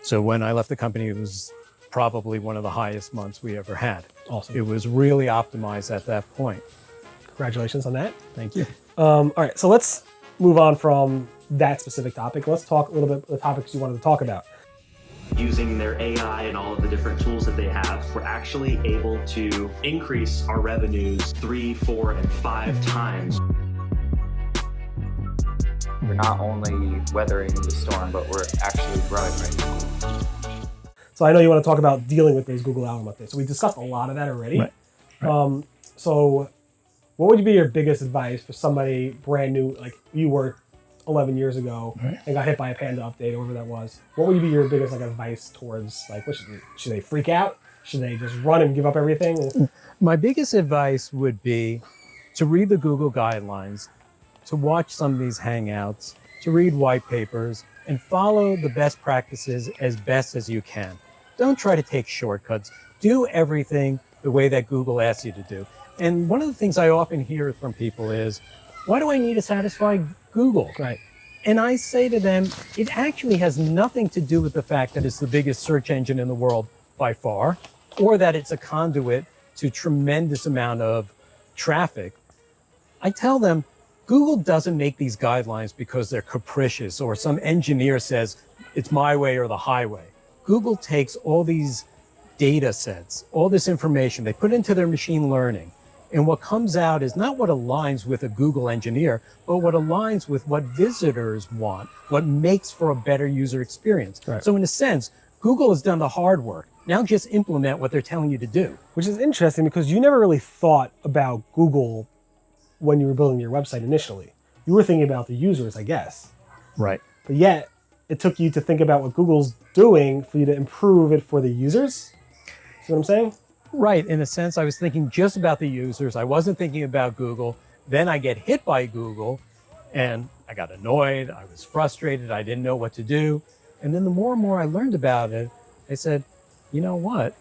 So when I left the company, it was probably one of the highest months we ever had. Awesome. It was really optimized at that point. Congratulations on that. Thank you. All right, so let's move on from that specific topic. Let's talk a little bit about the topics you wanted to talk about. Using their AI and all of the different tools that they have, we're actually able to increase our revenues 3, 4, and 5 times. We're not only weathering the storm, but we're actually growing right now. So I know you want to talk about dealing with those Google algorithm updates. So we discussed a lot of that already. Right. So what would be your biggest advice for somebody brand new, like you were 11 years ago, and got hit by a Panda update or whatever that was? What would be your biggest advice towards what should they freak out? Should they just run and give up everything? My biggest advice would be to read the Google guidelines, to watch some of these hangouts, to read white papers, and follow the best practices as best as you can. Don't try to take shortcuts. Do everything the way that Google asks you to do. And one of the things I often hear from people is, why do I need to satisfy Google? Right. And I say to them, it actually has nothing to do with the fact that it's the biggest search engine in the world by far, or that it's a conduit to tremendous amount of traffic. I tell them, Google doesn't make these guidelines because they're capricious or some engineer says it's my way or the highway. Google takes all these data sets, all this information, they put into their machine learning. And what comes out is not what aligns with a Google engineer, but what aligns with what visitors want, what makes for a better user experience. Right. So in a sense, Google has done the hard work. Now just implement what they're telling you to do. Which is interesting because you never really thought about Google when you were building your website initially. You were thinking about the users, I guess. Right. But yet, it took you to think about what Google's doing for you to improve it for the users. See what I'm saying? Right. In a sense, I was thinking just about the users. I wasn't thinking about Google. Then I get hit by Google and I got annoyed. I was frustrated. I didn't know what to do. And then the more and more I learned about it, I said, you know what?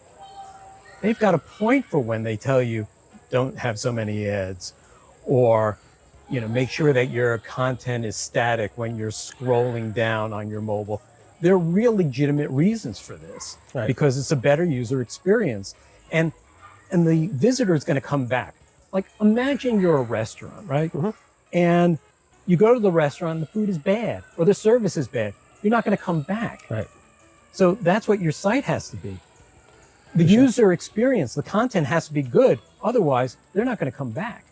They've got a point for when they tell you don't have so many ads, or make sure that your content is static when you're scrolling down on your mobile. There are real legitimate reasons for this, right, because it's a better user experience. And the visitor is going to come back. Like, imagine you're a restaurant, right? Mm-hmm. And you go to the restaurant and the food is bad or the service is bad. You're not going to come back. Right. So that's what your site has to be. The user experience, the content has to be good. Otherwise, they're not going to come back.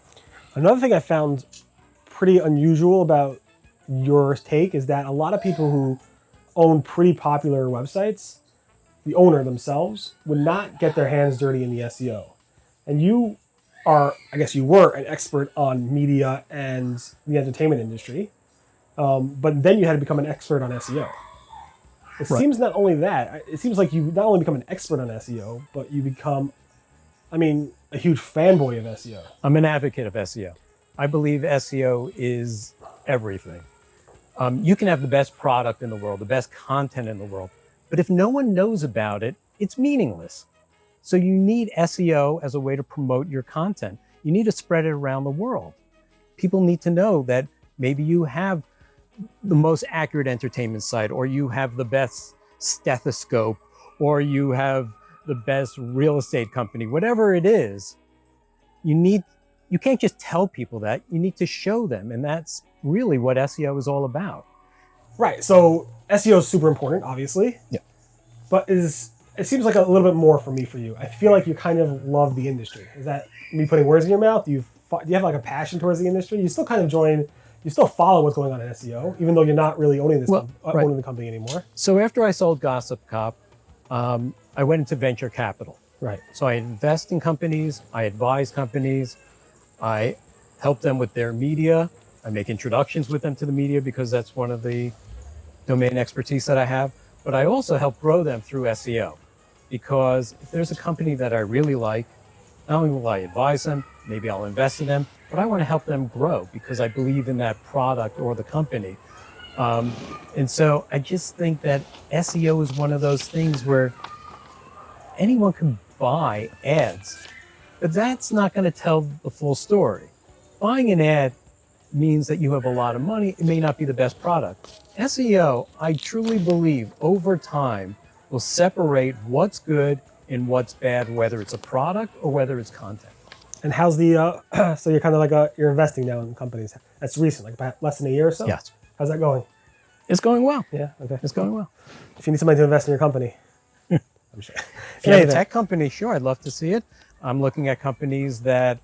Another thing I found pretty unusual about your take is that a lot of people who own pretty popular websites, the owner themselves, would not get their hands dirty in the SEO. And you are, I guess you were an expert on media and the entertainment industry, but then you had to become an expert on SEO. It Right. seems not only that, it seems like you not only become an expert on SEO, but you become, a huge fanboy of SEO. I'm an advocate of SEO. I believe SEO is everything. You can have the best product in the world, the best content in the world, but if no one knows about it, it's meaningless. So you need SEO as a way to promote your content. You need to spread it around the world. People need to know that maybe you have the most accurate entertainment site, or you have the best stethoscope, or you have the best real estate company, whatever it is. You can't just tell people that, you need to show them. And that's really what SEO is all about. Right. So SEO is super important, obviously. Yeah. But it seems like a little bit more for you. I feel like you kind of love the industry. Is that me putting words in your mouth? Do you have a passion towards the industry? You still you still follow what's going on in SEO, even though you're not really owning owning the company anymore. So after I sold Gossip Cop, I went into venture capital. Right. So I invest in companies, I advise companies, I help them with their media, I make introductions with them to the media because that's one of the domain expertise that I have. But I also help grow them through SEO, because if there's a company that I really like, not only will I advise them, maybe I'll invest in them, but I want to help them grow because I believe in that product or the company. And so I just think that SEO is one of those things where anyone can buy ads, but that's not going to tell the full story. Buying an ad means that you have a lot of money. It may not be the best product. SEO, I truly believe over time will separate what's good and what's bad, whether it's a product or whether it's content. And how's the, so you're kind of like you're investing now in companies. That's recent, like about less than a year or so? Yes. How's that going? It's going well. Yeah, okay. It's going well. If you need somebody to invest in your company, I'm sure. If you have a tech company, sure, I'd love to see it. I'm looking at companies that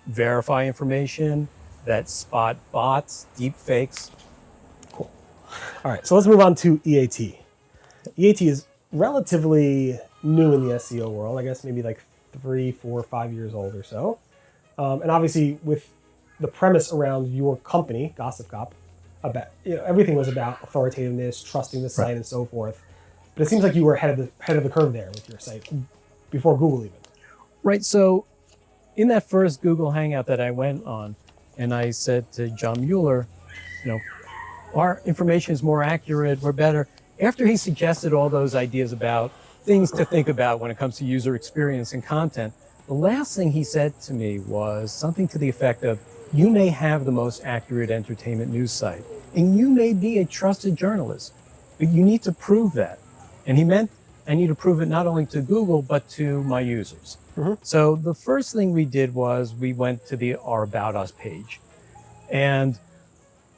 verify information, that spot bots, deep fakes. Cool. All right, so let's move on to EAT. EAT is relatively new in the SEO world, I guess maybe like 3, 4, 5 years old or so. And obviously with the premise around your company, Gossip Cop, about everything was about authoritativeness, trusting the site, and so forth. But it seems like you were ahead of the curve there with your site before Google even. Right. So in that first Google Hangout that I went on, and I said to John Mueller, our information is more accurate, we're better. After he suggested all those ideas about things to think about when it comes to user experience and content, the last thing he said to me was something to the effect of, you may have the most accurate entertainment news site, and you may be a trusted journalist, but you need to prove that. And he meant I need to prove it not only to Google, but to my users. Mm-hmm. So the first thing we did was we went to our About Us page, and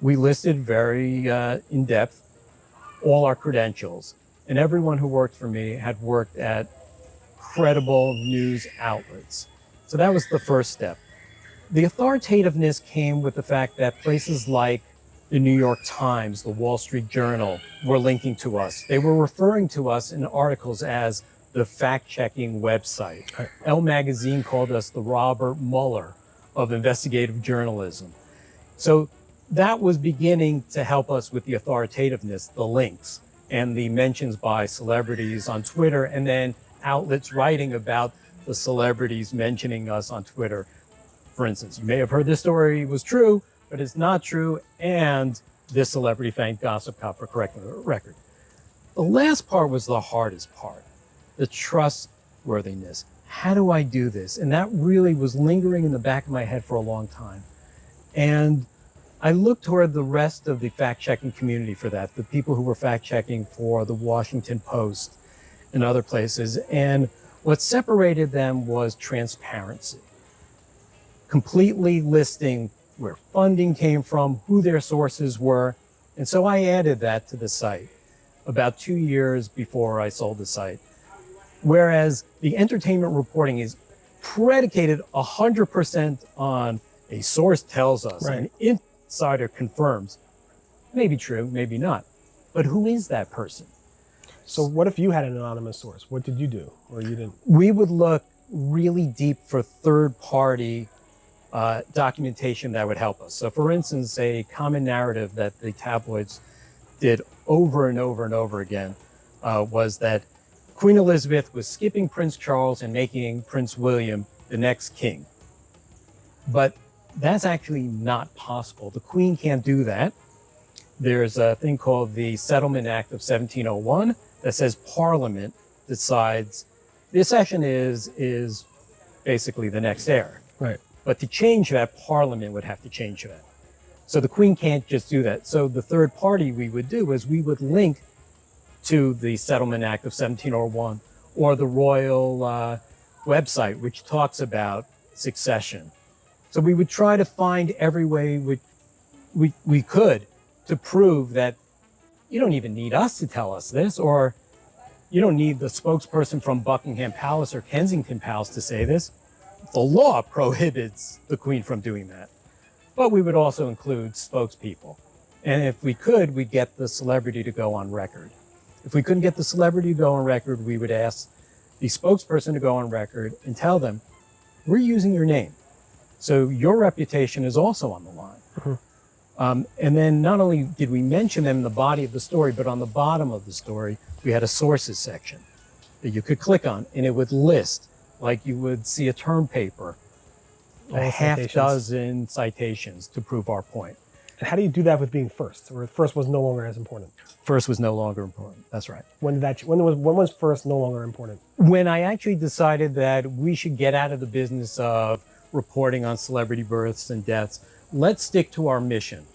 we listed very in depth all our credentials. And everyone who worked for me had worked at credible news outlets. So that was the first step. The authoritativeness came with the fact that places like the New York Times, the Wall Street Journal were linking to us. They were referring to us in articles as the fact-checking website. Right. Elle Magazine called us the Robert Mueller of investigative journalism. So that was beginning to help us with the authoritativeness, the links, and the mentions by celebrities on Twitter, and then outlets writing about the celebrities mentioning us on Twitter. For instance, you may have heard this story was true, but it's not true, and this celebrity thanked Gossip Cop for correcting the record. The last part was the hardest part, the trustworthiness. How do I do this? And that really was lingering in the back of my head for a long time. And I looked toward the rest of the fact-checking community for that, the people who were fact-checking for the Washington Post and other places. And what separated them was transparency. Completely listing where funding came from, who their sources were. And so I added that to the site about 2 years before I sold the site. Whereas the entertainment reporting is predicated 100% on a source tells us, Right. an insider confirms. Maybe true, maybe not. But who is that person? So what if you had an anonymous source? What did you do? Or you didn't? We would look really deep for third-party documentation that would help us. So for instance, a common narrative that the tabloids did over and over and over again was that Queen Elizabeth was skipping Prince Charles and making Prince William the next king. But that's actually not possible. The Queen can't do that. There's a thing called the Settlement Act of 1701 that says Parliament decides the accession is basically the next heir. Right. But to change that, Parliament would have to change that. So the Queen can't just do that. So the third party we would do is we would link to the Settlement Act of 1701 or the royal website, which talks about succession. So we would try to find every way we could to prove that you don't even need us to tell us this, or you don't need the spokesperson from Buckingham Palace or Kensington Palace to say this. The law prohibits the Queen from doing that. But we would also include spokespeople. And if we could, we'd get the celebrity to go on record. If we couldn't get the celebrity to go on record, we would ask the spokesperson to go on record and tell them, we're using your name. So your reputation is also on the line. Mm-hmm. And then not only did we mention them in the body of the story, but on the bottom of the story, we had a sources section that you could click on, and it would list, like you would see a term paper, All a the half citations. dozen citations to prove our point. And how do you do that with being first? Or first was no longer as important? First was no longer important. That's right. When was first no longer important? When I actually decided that we should get out of the business of reporting on celebrity births and deaths, let's stick to our mission.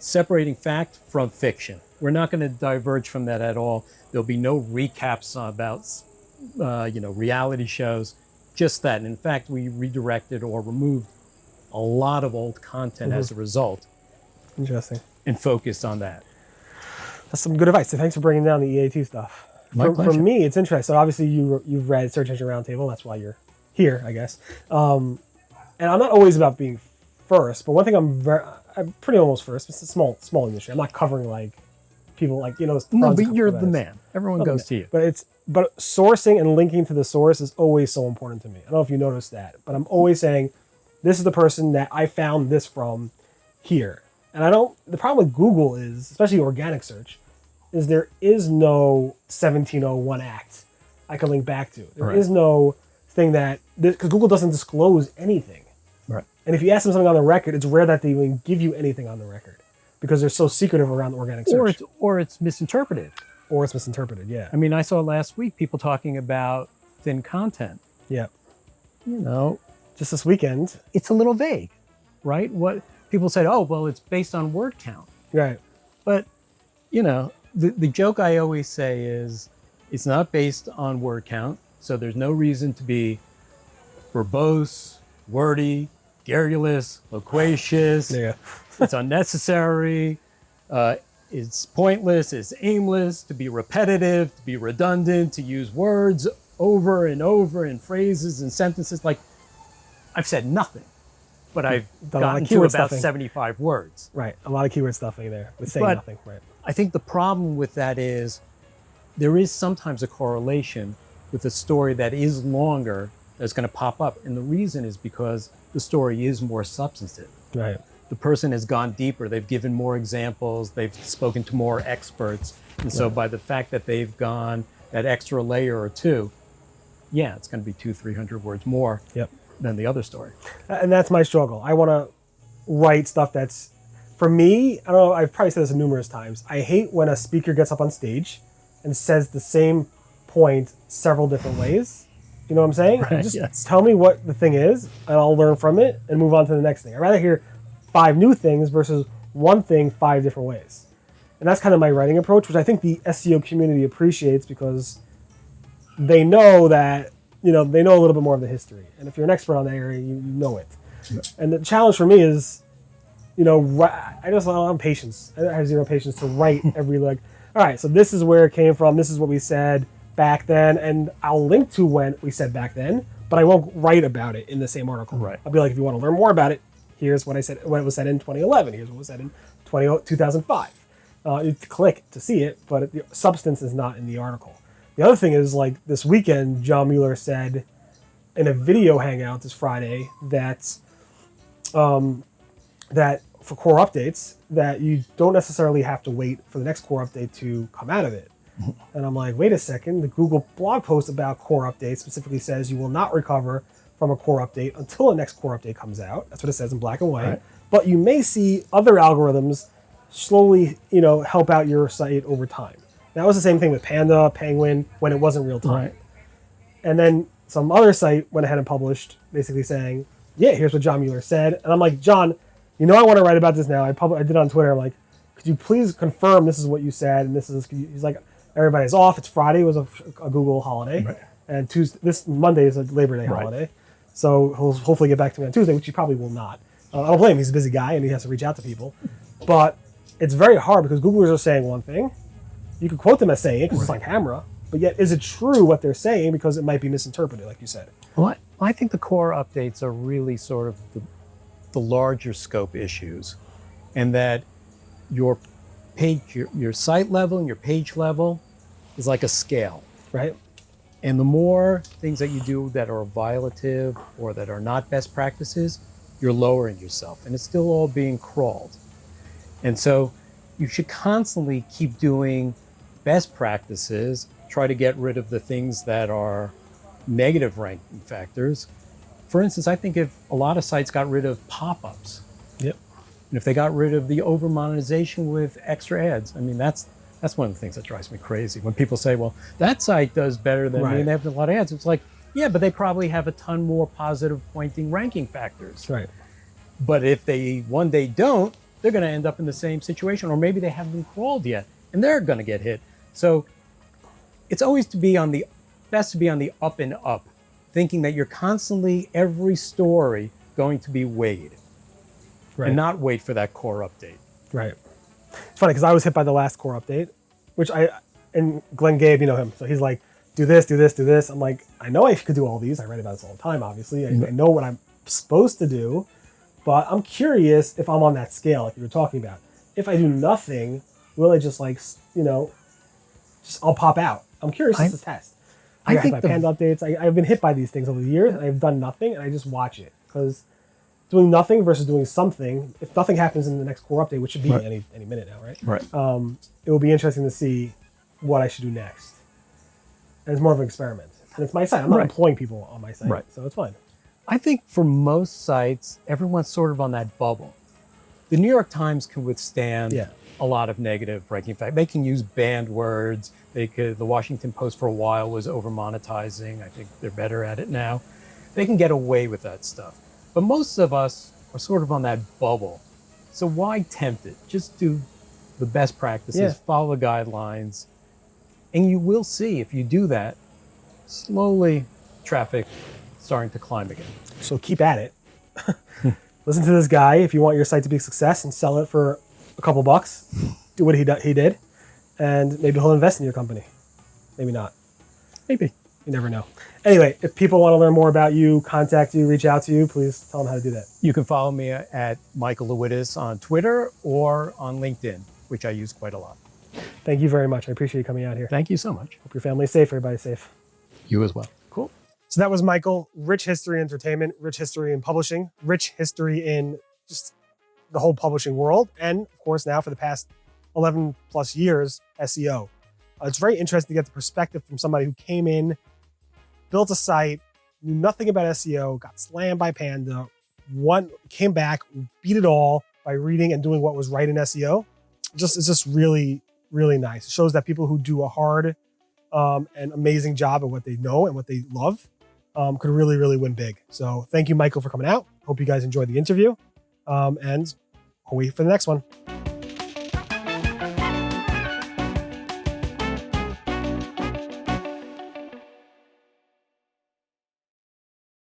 separating fact from fiction. We're not going to diverge from that at all. There'll be no recaps about, reality shows, just that. And in fact, we redirected or removed a lot of old content as a result. Interesting. And focused on that. That's some good advice. So thanks for bringing down the EA2 stuff. My For pleasure. me, it's interesting. So obviously you've read Search Engine Roundtable. That's why you're here, I guess. And I'm not always about being first, but one thing I'm pretty almost first. It's a small industry. I'm not covering like people like, No, but you're the man. Everyone goes to you. But sourcing and linking to the source is always so important to me. I don't know if you noticed that, but I'm always saying, this is the person that I found this from here. And the problem with Google is, especially organic search, is there is no 1701 Act I can link back to. There is no thing that, because Google doesn't disclose anything. Right. And if you ask them something on the record, it's rare that they even give you anything on the record because they're so secretive around organic search. Or it's misinterpreted. Or it's misinterpreted, yeah. I mean, I saw last week people talking about thin content. Yeah. Just this weekend. It's a little vague, right? What people said, oh, well, it's based on word count. Right. But, the joke I always say is it's not based on word count. So there's no reason to be verbose, wordy, garrulous, loquacious. Yeah. It's unnecessary. It's pointless. It's aimless. To be repetitive, to be redundant, to use words over and over in phrases and sentences. Like, I've said nothing, but I've gotten to about 75 words. Right. A lot of keyword stuffing there with saying nothing. Right. I think the problem with that is there is sometimes a correlation with a story that is longer that's going to pop up. And the reason is because the story is more substantive. Right. The person has gone deeper. They've given more examples. They've spoken to more experts. And so by the fact that they've gone that extra layer or two, yeah, it's going to be 200-300 words more than the other story. And that's my struggle. I want to write stuff that's, for me, I don't know, I've probably said this numerous times. I hate when a speaker gets up on stage and says the same point several different ways. You know what I'm saying? Right, Just tell me what the thing is, and I'll learn from it and move on to the next thing. I'd rather hear 5 new things versus one thing 5 different ways. And that's kind of my writing approach, which I think the SEO community appreciates because they know that, they know a little bit more of the history. And if you're an expert on that area, you know it. Yeah. And the challenge for me is, I'm patience. I have zero patience to write every all right, so this is where it came from. This is what we said back then. And I'll link to when we said back then, but I won't write about it in the same article. Right. I'll be like, if you want to learn more about it, here's what I said when it was said in 2011. Here's what was said in 2005. You click to see it, but the substance is not in the article. The other thing is, like this weekend, John Mueller said in a video hangout this Friday that that for core updates, that you don't necessarily have to wait for the next core update to come out of it. And I'm like, wait a second, the Google blog post about core updates specifically says you will not recover from a core update until the next core update comes out. That's what it says in black and white. Right. But you may see other algorithms slowly, help out your site over time. That was the same thing with Panda, Penguin, when it wasn't real time. Right. And then some other site went ahead and published basically saying, yeah, here's what John Mueller said. And I'm like, John, I want to write about this now. I did it on Twitter. I'm like, could you please confirm this is what you said? And he's like, everybody's off. It's Friday. It was a Google holiday. Right. And this Monday is a Labor Day holiday. So he'll hopefully get back to me on Tuesday, which he probably will not. I don't blame him. He's a busy guy and he has to reach out to people. But it's very hard because Googlers are saying one thing. You could quote them as saying it because it's on camera. But yet, is it true what they're saying? Because it might be misinterpreted, like you said. Well, I think the core updates are really sort of the larger scope issues, and that your page, your site level and your page level is like a scale. Right. And the more things that you do that are violative or that are not best practices, you're lowering yourself, and it's still all being crawled. And so you should constantly keep doing best practices, try to get rid of the things that are negative ranking factors. For instance, I think if a lot of sites got rid of pop-ups, and if they got rid of the over-monetization with extra ads, I mean, that's one of the things that drives me crazy. When people say, well, that site does better than me and they have a lot of ads, it's like, yeah, but they probably have a ton more positive pointing ranking factors. Right. But if they one day don't, they're going to end up in the same situation, or maybe they haven't been crawled yet and they're going to get hit. So it's always best to be on the up and up, thinking that you're constantly, every story, going to be weighed, and not wait for that core update. Right. It's funny because I was hit by the last core update, which and Glenn Gabe, you know him, so he's like, do this, do this, do this. I'm like, I know I could do all these. I write about this all the time, obviously. I know what I'm supposed to do, but I'm curious if I'm on that scale, like you were talking about. If I do nothing, will I just like, I'll pop out. I'm curious to test. I think my Panda updates, I've been hit by these things over the years. I've done nothing, and I just watch it. Because doing nothing versus doing something, if nothing happens in the next core update, which should be any minute now, right? Right. It will be interesting to see what I should do next. And it's more of an experiment. And it's my site. I'm not employing people on my site, so it's fine. I think for most sites, everyone's sort of on that bubble. The New York Times can withstand a lot of negative ranking. Fact, they can use banned words. The Washington Post for a while was over monetizing. I think they're better at it now. They can get away with that stuff. But most of us are sort of on that bubble. So why tempt it? Just do the best practices, follow the guidelines, and you will see, if you do that, slowly traffic starting to climb again. So keep at it. Listen to this guy. If you want your site to be a success and sell it for a couple bucks, do what he did, and maybe he'll invest in your company. Maybe not. Maybe. You never know. Anyway, if people want to learn more about you, contact you, reach out to you, please tell them how to do that. You can follow me at Michael Lewittes on Twitter or on LinkedIn, which I use quite a lot. Thank you very much. I appreciate you coming out here. Thank you so much. Hope your family's safe. Everybody's safe. You as well. Cool. So that was Michael. Rich history in entertainment, rich history in publishing, rich history in just the whole publishing world. And of course, now for the past 11 plus years, SEO. It's very interesting to get the perspective from somebody who came in, built a site, knew nothing about SEO, got slammed by Panda, came back, beat it all by reading and doing what was right in SEO. It's just really, really nice. It shows that people who do a hard and amazing job at what they know and what they love could really, really win big. So thank you, Michael, for coming out. Hope you guys enjoyed the interview, and I'll wait for the next one.